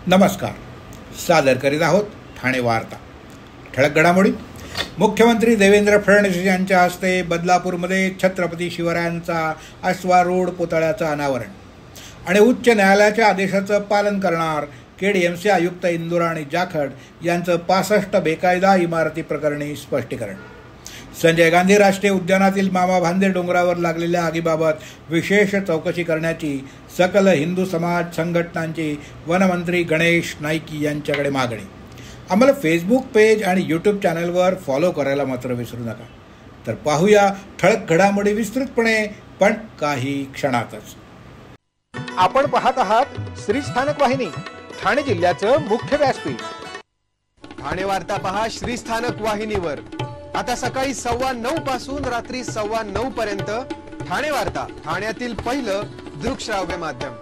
नमस्कार. सादर करीत आहोत ठाणे वार्ता. ठळक घडामोडी. मुख्यमंत्री देवेंद्र फडणवीस यांच्या हस्ते बदलापूरमध्ये छत्रपती शिवरायांचा अश्वारूढ पुतळ्याचं अनावरण आणि उच्च न्यायालयाच्या आदेशाचं पालन करणार KDMC आयुक्त इंदुराणी जाखड यांचं 65 बेकायदा इमारती प्रकरणी स्पष्टीकरण. संजय गांधी राष्ट्रीय उद्यानातील मामा भांदे डोंगरावर लागलेल्या आगीबाबत विशेष चौकशी करण्याची सकल हिंदू समाज संघटनांची वनमंत्री गणेश नाईक यांच्याकडे मागणी. आम्हाला फेसबुक पेज आणि यूट्यूब चॅनलवर फॉलो करायला मात्र विसरू नका. तर पाहूया ठळक घडामोडी विस्तृतपणे, पण काही क्षणातच. आपण पाहत आहात श्री स्थानक वाहिनी, ठाणे जिल्ह्याचं मुख्य व्यासपीठ. ठाणे वार्ता पहा श्री स्थानक वाहिनीवर. आता सकाळी 9:15 पासून रात्री 9:15 पर्यंत ठाणे वार्ता, ठाण्यातील पहिलं दृकश्राव्य माध्यम.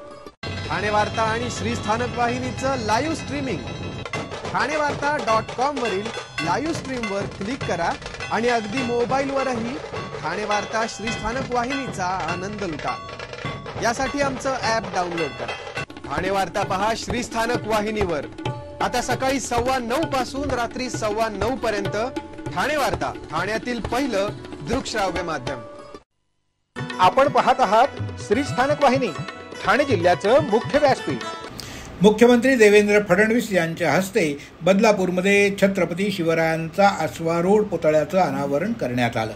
ठाणे वार्ता आणि श्री स्थानक वाहिनीचं लाईव्ह स्ट्रीमिंग ठाणेवार्ता.com वरील लाईव्ह स्ट्रीमवर क्लिक करा आणि अगदी मोबाईलवरही ठाणे वार्ता श्री स्थानक वाहिनीचा आनंद लुटा. यासाठी आमचं ॲप डाउनलोड करा. ठाणे वार्ता पहा श्री स्थानक वाहिनीवर. आता सकाळी 9:15 पासून रात्री 9:15 पर्यंत ठाणे वार्ता, ठाण्यातील पहिलं दृकश्राव्य माध्यम. आपण पाहत आहात श्री स्थानक वाहिनी, ठाणे जिल्ह्याचं मुख्य व्यासपीठ. मुख्यमंत्री देवेंद्र फडणवीस यांच्या हस्ते बदलापूरमध्ये छत्रपती शिवरायांचा अश्वारूढ पुतळ्याचं अनावरण करण्यात आलं.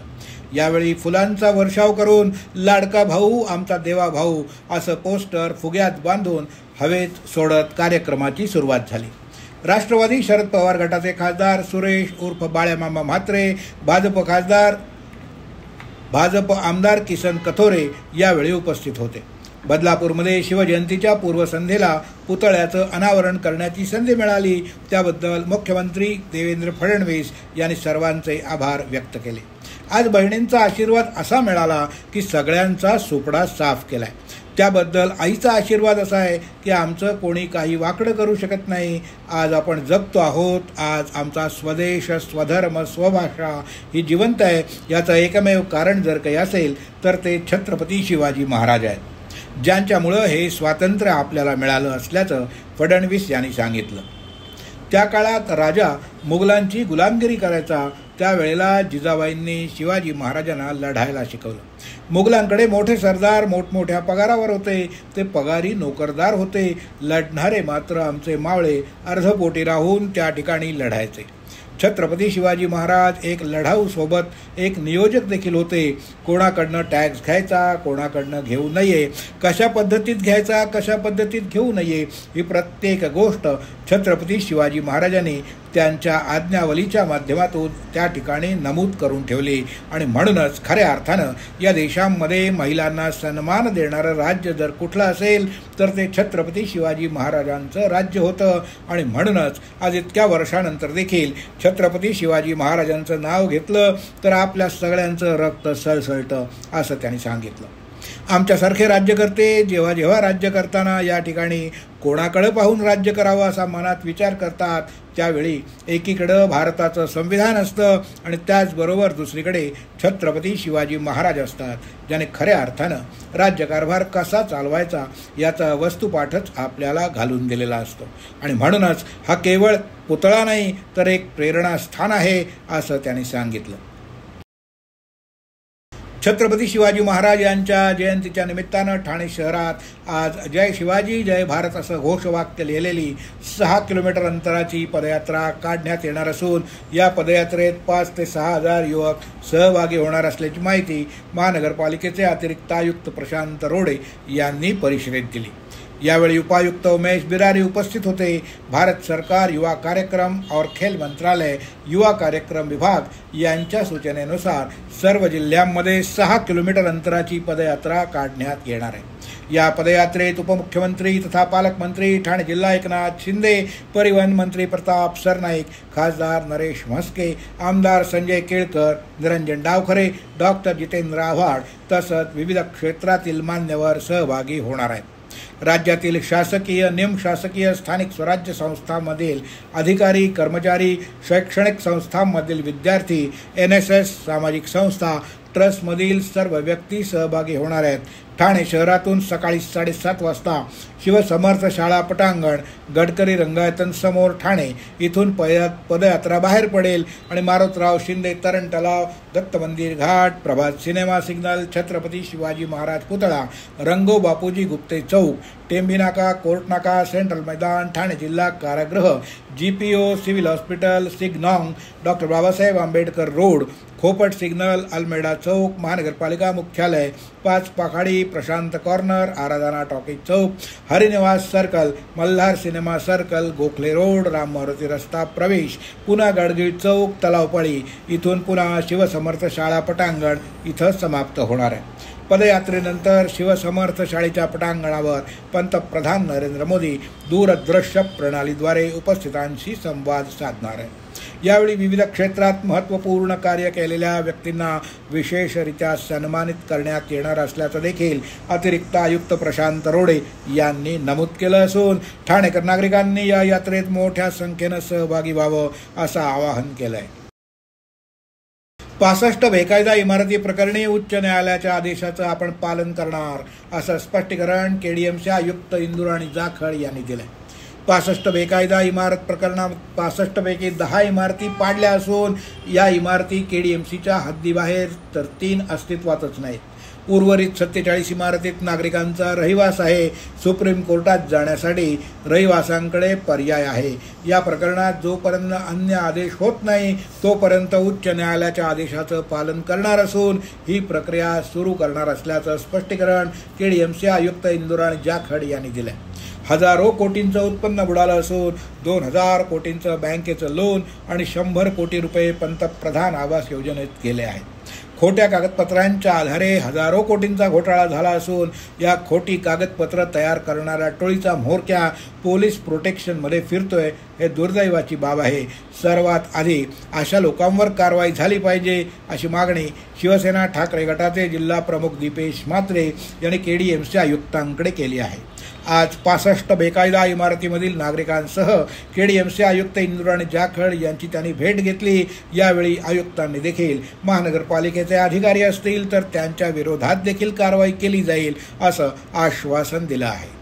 यावेळी फुलांचा वर्षाव करून लाडका भाऊ आमचा देवा भाऊ असं पोस्टर फुग्यात बांधून हवेत सोडत कार्यक्रमाची सुरुवात झाली. राष्ट्रवादी शरद पवार गटाचे खासदार सुरेश उर्फ बाळ्यामामा म्हात्रे, भाजप आमदार किसन कथोरे यावेळी उपस्थित होते. बदलापूरमध्ये शिवजयंतीच्या पूर्वसंध्येला पुतळ्याचं अनावरण करण्याची संधी मिळाली, त्याबद्दल मुख्यमंत्री देवेंद्र फडणवीस यांनी सर्वांचे आभार व्यक्त केले. आज बहिणींचा आशीर्वाद असा मिळाला की सगळ्यांचा सुपडा साफ केलाय. त्याबद्दल आईचा आशीर्वाद असा आहे की आमचं कोणी काही वाकडं करू शकत नाही. आज आपण जगतो आहोत. आज आमचा स्वदेश, स्वधर्म, स्वभाषा ही जिवंत आहे. याचं एकमेव कारण जर काही असेल तर ते छत्रपती शिवाजी महाराज आहेत, ज्यांच्यामुळं हे स्वातंत्र्य आपल्याला मिळालं असल्याचं फडणवीस यांनी सांगितलं. त्या काळात राजा मुघलांची गुलामगिरी करायचा, त्यावेळेला जिजाबाईंनी शिवाजी महाराजांना लढायला शिकवलं. मुघलांकडे मोठे सरदार मोठमोठ्या पगारावर होते, ते पगारी नोकरदार होते. लढणारे मात्र आमचे मावळे अर्धपोटी राहून त्या ठिकाणी लढायचे. छत्रपती शिवाजी महाराज एक लढाऊ सोबत एक नियोजक देखील होते. कोणाकडनं टॅक्स घ्यायचा, कोणाकडनं घेऊ नये, कशा पद्धतीत घ्यायचा, कशा पद्धतीत घेऊ नये, ही प्रत्येक गोष्ट छत्रपती शिवाजी महाराजांनी त्यांच्या आज्ञावलीच्या माध्यमातून त्या ठिकाणी नमूद करून ठेवली. आणि म्हणूनच खऱ्या अर्थानं या देशामध्ये महिलांना सन्मान देणारं राज्य जर कुठलं असेल तर ते छत्रपती शिवाजी महाराजांचं राज्य होतं. आणि म्हणूनच आज इतक्या वर्षानंतर देखील छत्रपती शिवाजी महाराजांचं नाव घेतलं तर आपल्या सगळ्यांचं रक्त सळसळतं, असं त्यांनी सांगितलं. आमच्यासारखे राज्यकर्ते जेव्हा जेव्हा राज्य करताना या ठिकाणी कोणाकडे पाहून राज्य करावं असा मनात विचार करतात, त्यावेळी एकीकडं भारताचं संविधान असतं आणि त्याचबरोबर दुसरीकडे छत्रपती शिवाजी महाराज असतात, ज्याने खऱ्या अर्थानं राज्यकारभार कसा चालवायचा याचा वस्तुपाठच आपल्याला घालून दिलेला असतो. आणि म्हणूनच हा केवळ पुतळा नाही तर एक प्रेरणास्थान आहे, असं त्यांनी सांगितलं. छत्रपती शिवाजी महाराज यांच्या जयंतीच्या निमित्तानं ठाणे शहरात आज जय शिवाजी जय भारत असं घोषवाक्य लिहिलेली 6 किलोमीटर अंतराची पदयात्रा काढण्यात येणार असून या पदयात्रेत 5 ते 6 हजार युवक सहभागी होणार असल्याची माहिती महानगरपालिकेचे अतिरिक्त आयुक्त प्रशांत रोडे यांनी परिषदेत दिली. यावेळी उपायुक्त उमेश बिरारी उपस्थित होते. भारत सरकार युवा कार्यक्रम और खेल मंत्रालय युवा कार्यक्रम विभाग यांच्या सूचनेनुसार सर्व जिल्ह्यांमध्ये 6 किलोमीटर अंतराची पदयात्रा काढण्यात येणार आहे. या पदयात्रेत उपमुख्यमंत्री तथा पालकमंत्री ठाणे जिल्हा एकनाथ शिंदे, परिवहन मंत्री प्रताप सरनाईक, खासदार नरेश म्हस्के, आमदार संजय केळकर, निरंजन डावखरे, डॉक्टर जितेंद्र आव्हाड तसंच विविध क्षेत्रातील मान्यवर सहभागी होणार आहेत. राज्यातील शासकीय, निमशासकीय, स्थानिक स्वराज्य संस्थांमधील अधिकारी, कर्मचारी, शैक्षणिक संस्थांमधील विद्यार्थी, NSS, सामाजिक संस्था, ट्रस्टमधील सर्व व्यक्ती सहभागी होणार आहेत. ठाणे शहरातून सकाळी 7:30 वाजता शिवसमर्थ शाळा पटांगण, गडकरी रंगायतन समोर ठाणे इथून पदयात्रा बाहेर पडेल आणि मारुतराव शिंदे तरण तलाव, दत्त मंदिर घाट, प्रभात सिनेमा सिग्नल, छत्रपती शिवाजी महाराज पुतळा, रंगो बापूजी गुप्ते चौक, टेंबी नाका, कोर्ट नाका, सेंट्रल मैदान, ठाणे जिल्हा कारागृह, GPO, सिव्हिल हॉस्पिटल, सिग्नॉंग, doctor Babasaheb Ambedkar road, Khopat signal, Almeda chowk, महानगरपालिका मुख्यालय, 5 Pakhadi, Prashant corner, Aradhana talkies chowk, Harinivas circle, Malhar cinema circle, Gokhale road, Ram Maruti रस्ता प्रवेश, पुन्हा गडगिळ चौक, तलावपाळी इथून पुन्हा शिवसमर्थ शाळा पटांगण इथं समाप्त होणार आहे. पदयात्रेनंतर शिवसमर्थ शाळेच्या पटांगणावर पंतप्रधान नरेंद्र मोदी दूरदृश्य प्रणालीद्वारे उपस्थितांशी संवाद साधणार आहे. यावेळी विविध क्षेत्रात महत्त्वपूर्ण कार्य केलेल्या व्यक्तींना विशेषरित्या सन्मानित करण्यात येणार असल्याचं देखील अतिरिक्त आयुक्त प्रशांत रोडे यांनी नमूद केलं असून ठाणेकर नागरिकांनी या यात्रेत मोठ्या संख्येनं सहभागी व्हावं असं आवाहन केलं आहे. 65 बेकायदा इमारती प्रकरणी उच्च न्यायालयाच्या आदेशाचं आपण पालन करणार असं स्पष्टीकरण KDMC आयुक्त इंदुराणी जाखड यांनी दिलंय. 65 बेकायदा इमारत प्रकरणात 65 पैकी 10 इमारती पाडल्या असून या इमारती KDMCच्या हद्दीबाहेर तर 3 अस्तित्वातच नाहीत. उर्वरित 47 इमारतीत नागरिकांचा रहिवास आहे. सुप्रीम कोर्टात जाण्यासाठी रहिवाशांकडे पर्याय आहे. या प्रकरणात जोपर्यंत अन्य आदेश होत नाही तोपर्यंत उच्च न्यायालयाच्या आदेशाचं पालन करणार असून ही प्रक्रिया सुरू करणार असल्याचं स्पष्टीकरण KDMC आयुक्त इंदुराणी जाखड यांनी दिलं. हजारो कोटींचं उत्पन्न बुडालं असून 2000 कोटींचं बँकेचं लोन आणि 100 कोटी रुपये पंतप्रधान आवास योजनेत गेले आहेत. खोट्या कागदपत्रांच्या आधारे हजारो कोटींचा घोटाळा झाला असून या खोटी कागदपत्र तयार करणाऱ्या टोळीचा म्होरक्या पोलीस प्रोटेक्शनमध्ये फिरतोय हे दुर्दैवाची बाब आहे. सर्वात आधी अशा लोकांवर कारवाई झाली पाहिजे अशी मागणी शिवसेना ठाकरे गटाचे जिल्हा प्रमुख दीपेश म्हात्रे यांनी KDMC आयुक्तांकडे केली आहे. आज 65 बेकायदा इमारतीमधील नागरिकांसह KDMC आयुक्त इंदुराणी जाखड यांची त्यांनी भेट घेतली. यावेळी आयुक्तांनी देखील महानगरपालिकेचे अधिकारी असतील तर त्यांच्या विरोधात देखील कारवाई केली जाईल असं आश्वासन दिलं आहे.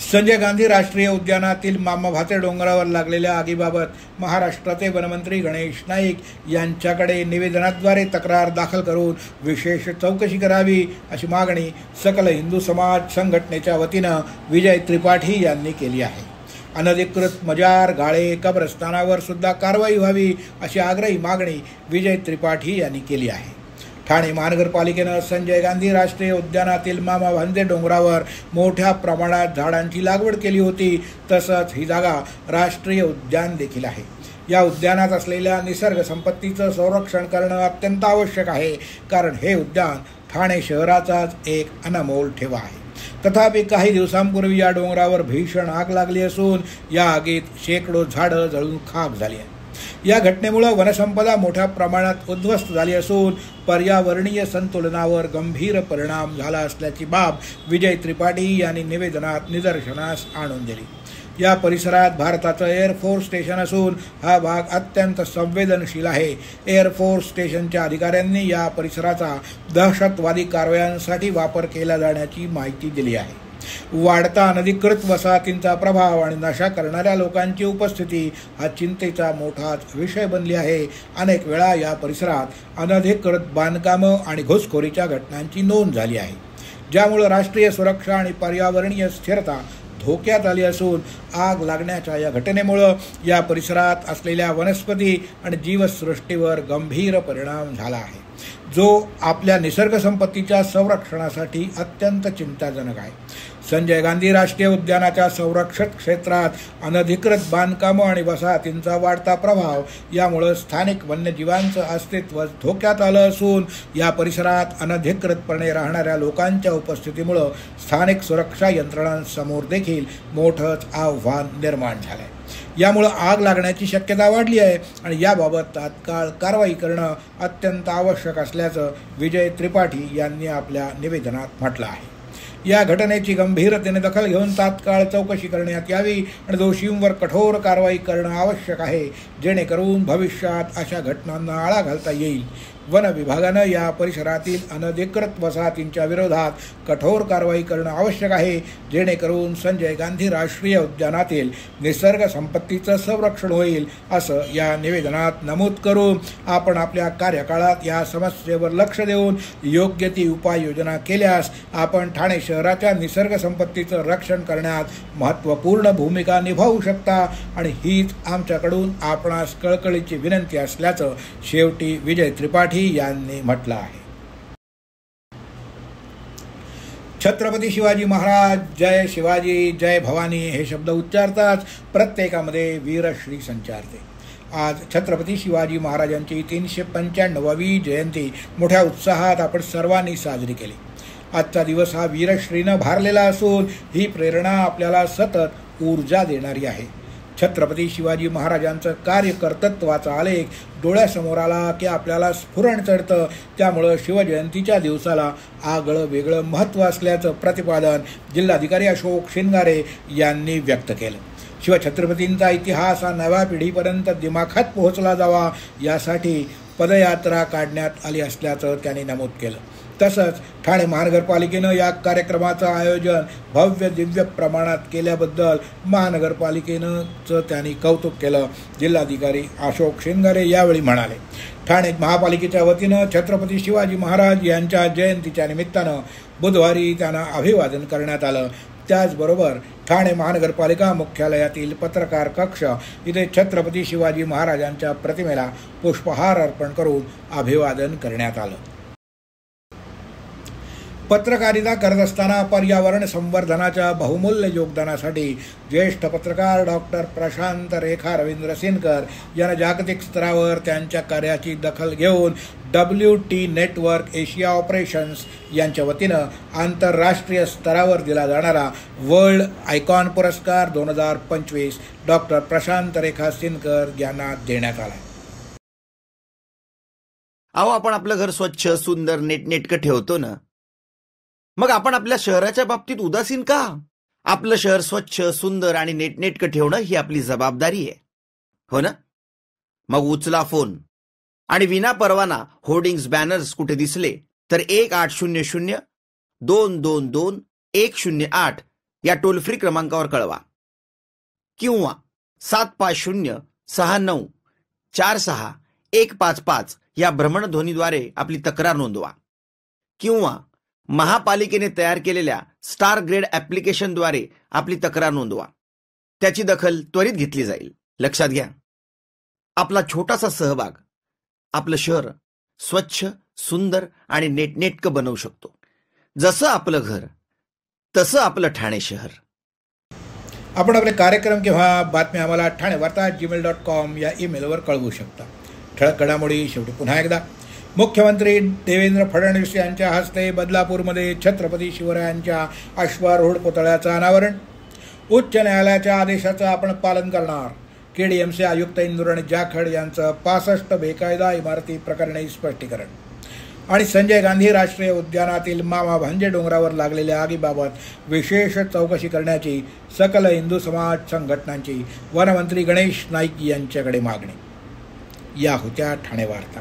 संजय गांधी राष्ट्रीय उद्यानातील मामा भाते डोंगरावर लागलेल्या आगीबाबत महाराष्ट्राचे वनमंत्री गणेश नाईक यांच्याकडे निवेदनाद्वारे तक्रार दाखल करून विशेष चौकशी करावी अशी मागणी सकल हिंदू समाज संघटनेच्या वतीनं विजय त्रिपाठी यांनी केली आहे. अनधिकृत मजार, गाळे, कब्रस्थानावर सुद्धा कारवाई व्हावी अशी आग्रही मागणी विजय त्रिपाठी यांनी केली आहे. ठाणे महानगरपालिकेनं संजय गांधी राष्ट्रीय उद्यानातील मामा भांजे डोंगरावर मोठ्या प्रमाणात झाडांची लागवड केली होती. तसंच ही जागा राष्ट्रीय उद्यान देखील आहे. या उद्यानात असलेल्या निसर्ग संपत्तीचं संरक्षण करणं अत्यंत आवश्यक आहे, कारण हे उद्यान ठाणे शहराचाच एक अनमोल ठेवा आहे. तथापि काही दिवसांपूर्वी या डोंगरावर भीषण आग लागली असून या आगीत शेकडो झाडं जळून खाक झाली आहेत. या घटनेमुळे वनसंपदा मोठ्या प्रमाणात उद्ध्वस्त झाली असून पर्यावरणीय संतुलनावर गंभीर परिणाम झाला असल्याची बाब विजय त्रिपाठी यांनी निवेदनात निदर्शनास आणून दिली. या परिसरात भारताचं एअरफोर्स स्टेशन असून हा भाग अत्यंत संवेदनशील आहे. एअरफोर्स स्टेशनच्या अधिकाऱ्यांनी या परिसराचा दहशतवादी कारवायांसाठी वापर केला जाण्याची माहिती दिली आहे. वाढता अनधिकृत वसाहतींचा प्रभाव आणि नशा करणाऱ्या लोकांची उपस्थिती हा चिंतेचा मोठाच विषय बनली आहे. अनेक वेळा या परिसरात अनधिकृत बांधकामं आणि घुसखोरीच्या घटनांची नोंद झाली आहे, ज्यामुळे राष्ट्रीय सुरक्षा आणि पर्यावरणीय स्थिरता धोक्यात आली असून आग लागण्याच्या या घटनेमुळे या परिसरात असलेल्या वनस्पती आणि जीवसृष्टीवर गंभीर परिणाम झाला आहे, जो आपल्या निसर्ग संपत्तीच्या संरक्षणासाठी अत्यंत चिंताजनक आहे. संजय गांधी राष्ट्रीय उद्यानाच्या संरक्षित क्षेत्रात अनधिकृत बांधकामं आणि वसाहतींचा वाढता प्रभाव यामुळे स्थानिक वन्यजीवांचं अस्तित्व धोक्यात आलं असून या परिसरात अनधिकृतपणे राहणाऱ्या लोकांच्या उपस्थितीमुळे स्थानिक सुरक्षा यंत्रणांसमोर देखील मोठंच आव्हान निर्माण झालंय. यामुळे आग लागण्याची शक्यता वाढली आहे आणि याबाबत तात्काळ कारवाई करणं अत्यंत आवश्यक असल्याचं विजय त्रिपाठी यांनी आपल्या निवेदनात म्हटलं आहे. या घटनेची गंभीरतेने दखल घेऊन तात्काळ चौकशी करण्यात यावी आणि दोषींवर कठोर कारवाई करणं आवश्यक आहे, जेणेकरून भविष्यात अशा घटनांना आळा घालता येईल. वन विभागानं या परिसरातील अनधिकृत वसाहतींच्या विरोधात कठोर कारवाई करणं आवश्यक आहे, जेणेकरून संजय गांधी राष्ट्रीय उद्यानातील निसर्ग संपत्तीचं संरक्षण होईल, असं या निवेदनात नमूद करून आपण आपल्या कार्यकाळात या समस्येवर लक्ष देऊन योग्य ती उपाययोजना केल्यास आपण ठाणे शहराच्या निसर्ग संपत्तीचं रक्षण करण्यात महत्त्वपूर्ण भूमिका निभावू शकता आणि हीच आमच्याकडून आपणास कळकळीची विनंती असल्याचं शेवटी विजय त्रिपाठी यांनी म्हटलं आहे. छत्रपती शिवाजी महाराज जय शिवाजी जय भवानी हे शब्द उच्चारताच प्रत्येकामध्ये वीरश्री संचारते. आज छत्रपती शिवाजी महाराजांची 395वी जयंती मोठ्या उत्साहात आपण सर्वांनी साजरी केली. आजचा दिवस हा वीरश्रीनं भारलेला असून ही प्रेरणा आपल्याला सतत ऊर्जा देणारी आहे. छत्रपती शिवाजी महाराजांचं कार्यकर्तृत्वाचा आलेख डोळ्यासमोर आला की आपल्याला स्फुरण चढतं. त्यामुळं शिवजयंतीच्या दिवसाला आगळं वेगळं महत्त्व असल्याचं प्रतिपादन जिल्हाधिकारी अशोक शिनगारे यांनी व्यक्त केलं. शिवछत्रपतींचा इतिहास हा नव्या पिढीपर्यंत दिमाखात पोहोचला जावा यासाठी पदयात्रा काढण्यात आली असल्याचं त्यांनी नमूद केलं. तसंच ठाणे महानगरपालिकेनं या कार्यक्रमाचं आयोजन भव्य दिव्य प्रमाणात केल्याबद्दल महानगरपालिकेनं त्यांनी कौतुक केलं. जिल्हाधिकारी अशोक शिनगारे यावेळी म्हणाले, ठाणे महापालिकेच्या वतीनं छत्रपती शिवाजी महाराज यांच्या जयंतीच्या निमित्तानं बुधवारी त्यांना अभिवादन करण्यात आलं. त्याचबरोबर ठाणे महानगरपालिका मुख्यालयातील पत्रकार कक्ष इथे छत्रपती शिवाजी महाराजांच्या प्रतिमेला पुष्पहार अर्पण करून अभिवादन करण्यात आलं. पत्रकारिता करत असताना पर्यावरण संवर्धनाच्या बहुमूल्य योगदानासाठी ज्येष्ठ पत्रकार डॉक्टर प्रशांत रेखा रवींद्र सिनकर यांना जागतिक स्तरावर त्यांच्या कार्याची दखल घेऊन WT नेटवर्क एशिया ऑपरेशन्स यांच्या वतीनं आंतरराष्ट्रीय स्तरावर दिला जाणारा वर्ल्ड आयकॉन पुरस्कार 2025 डॉक्टर प्रशांत रेखा सिनकर यांना देण्यात आला. अहो, आपण आपलं घर स्वच्छ सुंदर नेटनेटकं ठेवतो ना, मग आपण आपल्या शहराच्या बाबतीत उदासीन का? आपलं शहर स्वच्छ सुंदर आणि नेटनेटकं ठेवणं ही आपली जबाबदारी आहे, हो ना? मग उचला फोन आणि विना परवाना होर्डिंग्स बॅनर्स कुठे दिसले तर 1800-222-108 या टोल फ्री क्रमांकावर कळवा किंवा 75069464155 या भ्रमणध्वनीद्वारे आपली तक्रार नोंदवा किंवा महापालिकेने तयार केलेल्या स्टार ग्रेड ॲप्लिकेशनद्वारे आपली तक्रार नोंदवा. त्याची दखल त्वरित घेतली जाईल. लक्षात घ्या, आपला छोटासा सहभाग आपलं शहर स्वच्छ सुंदर आणि नेटनेटकं बनवू शकतो. जसं आपलं घर तसं आपलं ठाणे शहर. आपण आपले कार्यक्रम किंवा बातम्या आम्हाला ठाणेवार्ता@gmail.com या ईमेलवर कळवू शकता. ठळक घडामोडी शेवटी पुन्हा एकदा. मुख्यमंत्री देवेंद्र फडणवीस यांच्या हस्ते बदलापूरमध्ये छत्रपती शिवरायांच्या अश्वारूढ पुतळ्याचं अनावरण. उच्च न्यायालयाच्या आदेशाचं आपण पालन करणार. KDMC आयुक्त इंदुराणी जाखड यांचं 65 बेकायदा इमारती प्रकरणी स्पष्टीकरण. आणि संजय गांधी राष्ट्रीय उद्यानातील मामा भांजे डोंगरावर लागलेल्या आगीबाबत विशेष चौकशी करण्याची सकल हिंदू समाज संघटनांची वनमंत्री गणेश नाईक यांच्याकडे मागणी. या होत्या ठाणे वार्ता.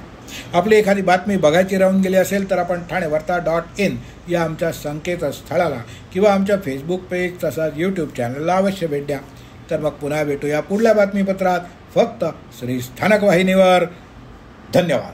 आपली एखादी बातमी बघायची राहून गेली असेल तर आपण ठाणेवार्ता.in या आमच्या संकेतस्थळाला किंवा आमच्या फेसबुक पेज तसंच YouTube चॅनलला अवश्य भेट द्या. तर मग पुन्हा भेटूया पुढल्या बातमीपत्रात फक्त श्री स्थानक वाहिनीवर. धन्यवाद.